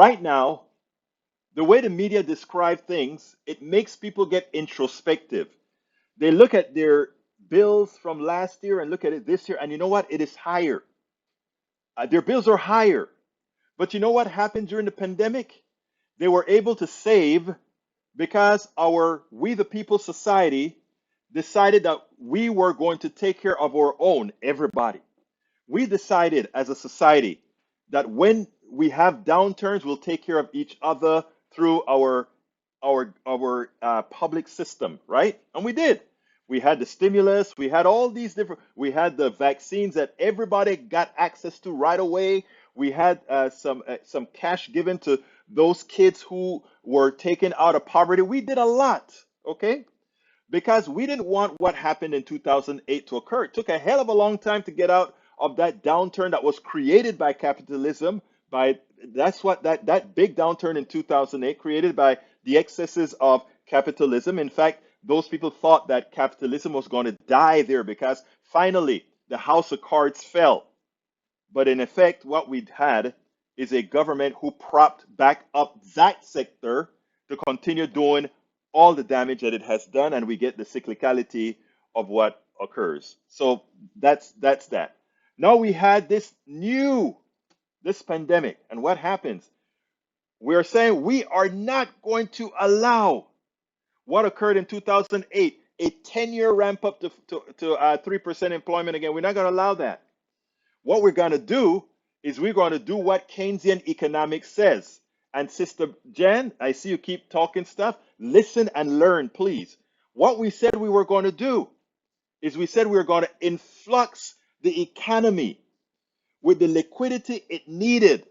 right now, the way the media describe things, it makes people get introspective. They look at their bills from last year and look at it this year, and you know what? It is higher. Their bills are higher. But you know what happened during the pandemic? They were able to save because We the People society decided that we were going to take care of our own, everybody. We decided as a society that when we have downturns, we'll take care of each other through our public system, right? And we did. We had the stimulus, we had all these we had the vaccines that everybody got access to right away. We had some cash given to those kids who were taken out of poverty. We did a lot, okay? Because we didn't want what happened in 2008 to occur. It took a hell of a long time to get out of that downturn that was created by capitalism. That's what that big downturn in 2008 created by the excesses of capitalism. In fact, those people thought that capitalism was going to die there because finally the house of cards fell. But in effect, what we had is a government who propped back up that sector to continue doing all the damage that it has done, and we get the cyclicality of what occurs. So that's that. Now we had this pandemic, and what happens? We're saying we are not going to allow what occurred in 2008, a 10-year ramp up to 3% employment again. We're not going to allow that. What we're going to do is we're going to do what Keynesian economics says. And Sister Jan, I see you keep talking stuff. Listen and learn, please. What we said we were going to do is we said we were going to influx the economy with the liquidity it needed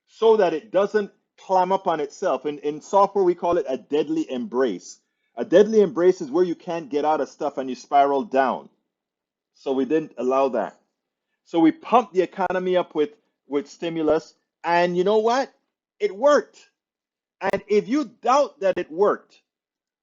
so that it doesn't climb up on itself. In software, we call it a deadly embrace. A deadly embrace is where you can't get out of stuff and you spiral down. So we didn't allow that. So we pumped the economy up with stimulus. And you know what? It worked. And if you doubt that it worked,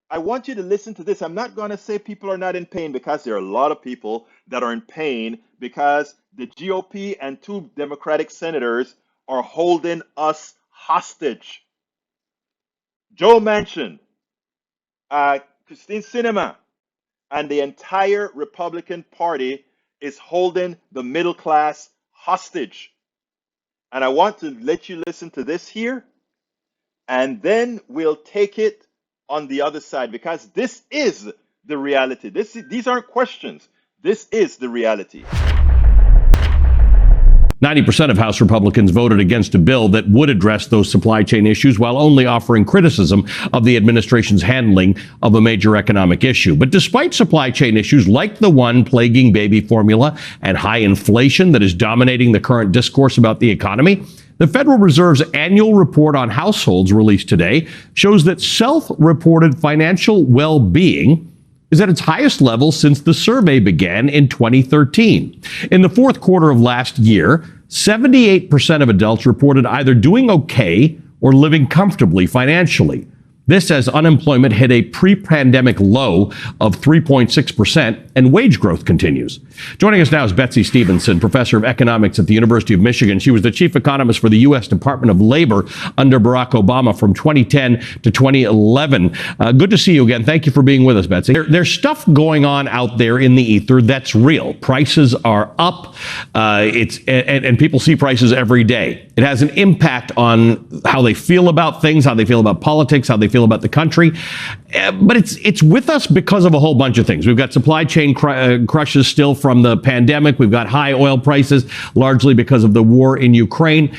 I want you to listen to this. I'm not going to say people are not in pain, because there are a lot of people that are in pain because the GOP and 2 Democratic senators are holding us hostage. Joe Manchin, Christine Sinema, and the entire Republican Party is holding the middle class hostage. And I want to let you listen to this here, and then we'll take it on the other side, because this is the reality. These aren't questions. This is the reality. 90% of House Republicans voted against a bill that would address those supply chain issues while only offering criticism of the administration's handling of a major economic issue. But despite supply chain issues like the one plaguing baby formula and high inflation that is dominating the current discourse about the economy, the Federal Reserve's annual report on households released today shows that self-reported financial well-being is at its highest level since the survey began in 2013. In the fourth quarter of last year, 78% of adults reported either doing okay or living comfortably financially. This as unemployment hit a pre-pandemic low of 3.6% and wage growth continues. Joining us now is Betsy Steveson, professor of economics at the University of Michigan. She was the chief economist for the U.S. Department of Labor under Barack Obama from 2010 to 2011. Good to see you again. Thank you for being with us, Betsy. There's stuff going on out there in the ether that's real. Prices are up. And people see prices every day. It has an impact on how they feel about things, how they feel about politics, how they feel about the country. But it's with us because of a whole bunch of things. We've got supply chain crushes still from the pandemic. We've got high oil prices, largely because of the war in Ukraine.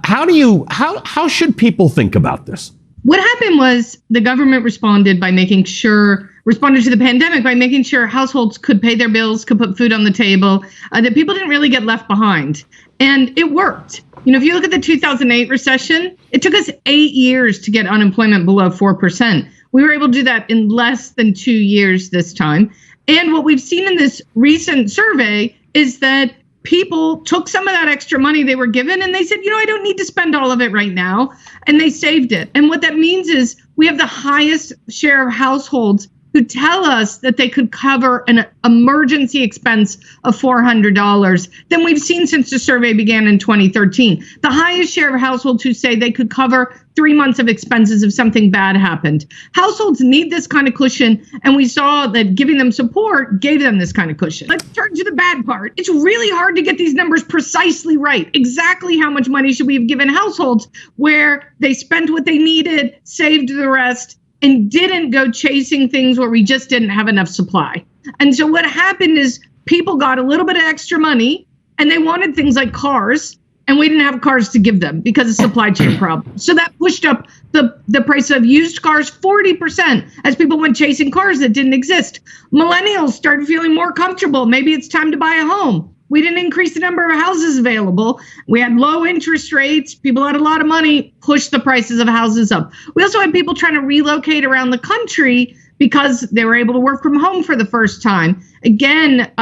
How should people think about this? What happened was the government responded to the pandemic by making sure households could pay their bills, could put food on the table, that people didn't really get left behind. And it worked. You know, if you look at the 2008 recession, it took us 8 years to get unemployment below 4%. We were able to do that in less than 2 years this time. And what we've seen in this recent survey is that people took some of that extra money they were given and they said, I don't need to spend all of it right now. And they saved it. And what that means is we have the highest share of households who tell us that they could cover an emergency expense of $400 than we've seen since the survey began in 2013. The highest share of households who say they could cover 3 months of expenses if something bad happened. Households need this kind of cushion, and we saw that giving them support gave them this kind of cushion. Let's turn to the bad part. It's really hard to get these numbers precisely right. Exactly how much money should we have given households where they spent what they needed, saved the rest, and didn't go chasing things where we just didn't have enough supply. And so what happened is people got a little bit of extra money and they wanted things like cars, and we didn't have cars to give them because of supply chain problems. So that pushed up the price of used cars 40% as people went chasing cars that didn't exist. Millennials started feeling more comfortable. Maybe it's time to buy a home. We didn't increase the number of houses available. We had low interest rates. People had a lot of money, pushed the prices of houses up. We also had people trying to relocate around the country because they were able to work from home for the first time. Again,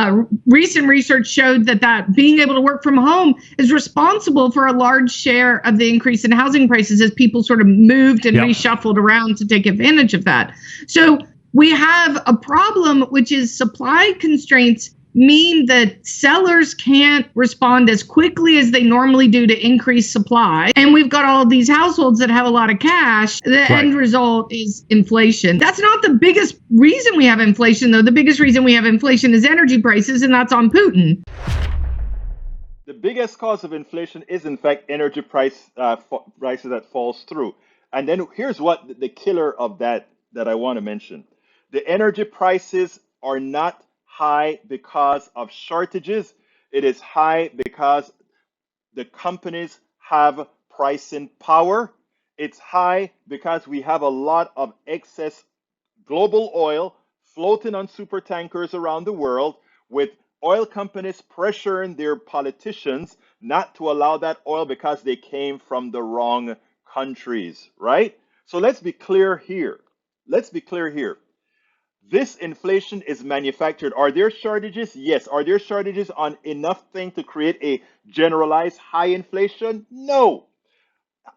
recent research showed that being able to work from home is responsible for a large share of the increase in housing prices as people sort of moved and reshuffled around to take advantage of that. So we have a problem, which is supply constraints mean that sellers can't respond as quickly as they normally do to increase supply. And we've got all of these households that have a lot of cash. The end result is inflation. That's not the biggest reason we have inflation, though. The biggest reason we have inflation is energy prices, and that's on Putin. The biggest cause of inflation is, in fact, energy prices that falls through. And then here's what the killer of that I want to mention. The energy prices are not high because of shortages. It is high because the companies have pricing power. It's high because we have a lot of excess global oil floating on super tankers around the world, with oil companies pressuring their politicians not to allow that oil because they came from the wrong countries, right? So let's be clear here. This inflation is manufactured. Are there shortages? Yes. Are there shortages on enough things to create a generalized high inflation? No.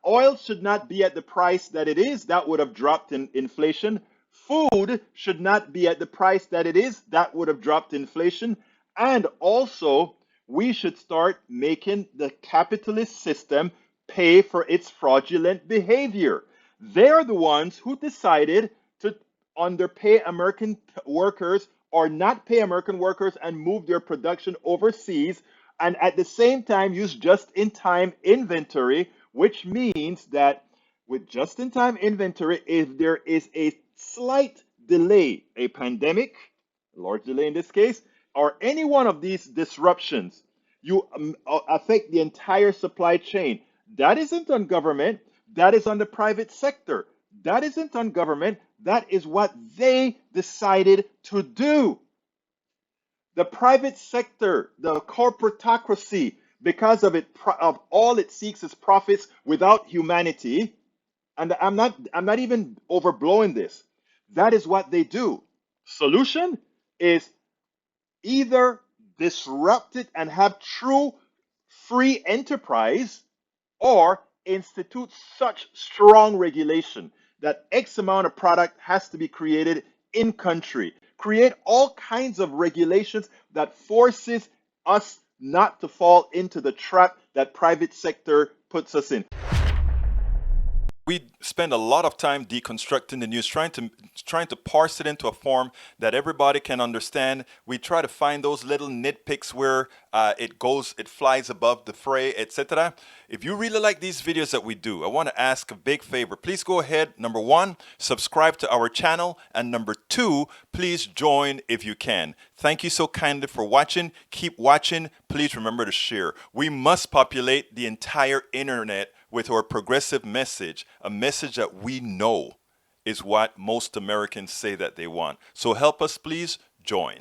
Oil should not be at the price that it is. That would have dropped in inflation. Food should not be at the price that it is. That would have dropped inflation. And also, we should start making the capitalist system pay for its fraudulent behavior. They're the ones who decided to underpay American workers or not pay American workers and move their production overseas, and at the same time use just-in-time inventory, which means that with just-in-time inventory, if there is a slight delay, a pandemic, a large delay in this case, or any one of these disruptions, you affect the entire supply chain. That isn't on government, that is on the private sector. That isn't on government. That is what they decided to do. The private sector, the corporatocracy, because of all it seeks is profits without humanity. And I'm not even overblowing this. That is what they do. Solution is either disrupt it and have true free enterprise, or institute such strong regulation that X amount of product has to be created in country. Create all kinds of regulations that forces us not to fall into the trap that private sector puts us in. We spend a lot of time deconstructing the news, trying to parse it into a form that everybody can understand. We try to find those little nitpicks where it flies above the fray, etc. If you really like these videos that we do, I want to ask a big favor. Please go ahead, number one, subscribe to our channel, and number two, please join if you can. Thank you so kindly for watching. Keep watching. Please remember to share. We must populate the entire internet with our progressive message, a message that we know is what most Americans say that they want. So help us, please join.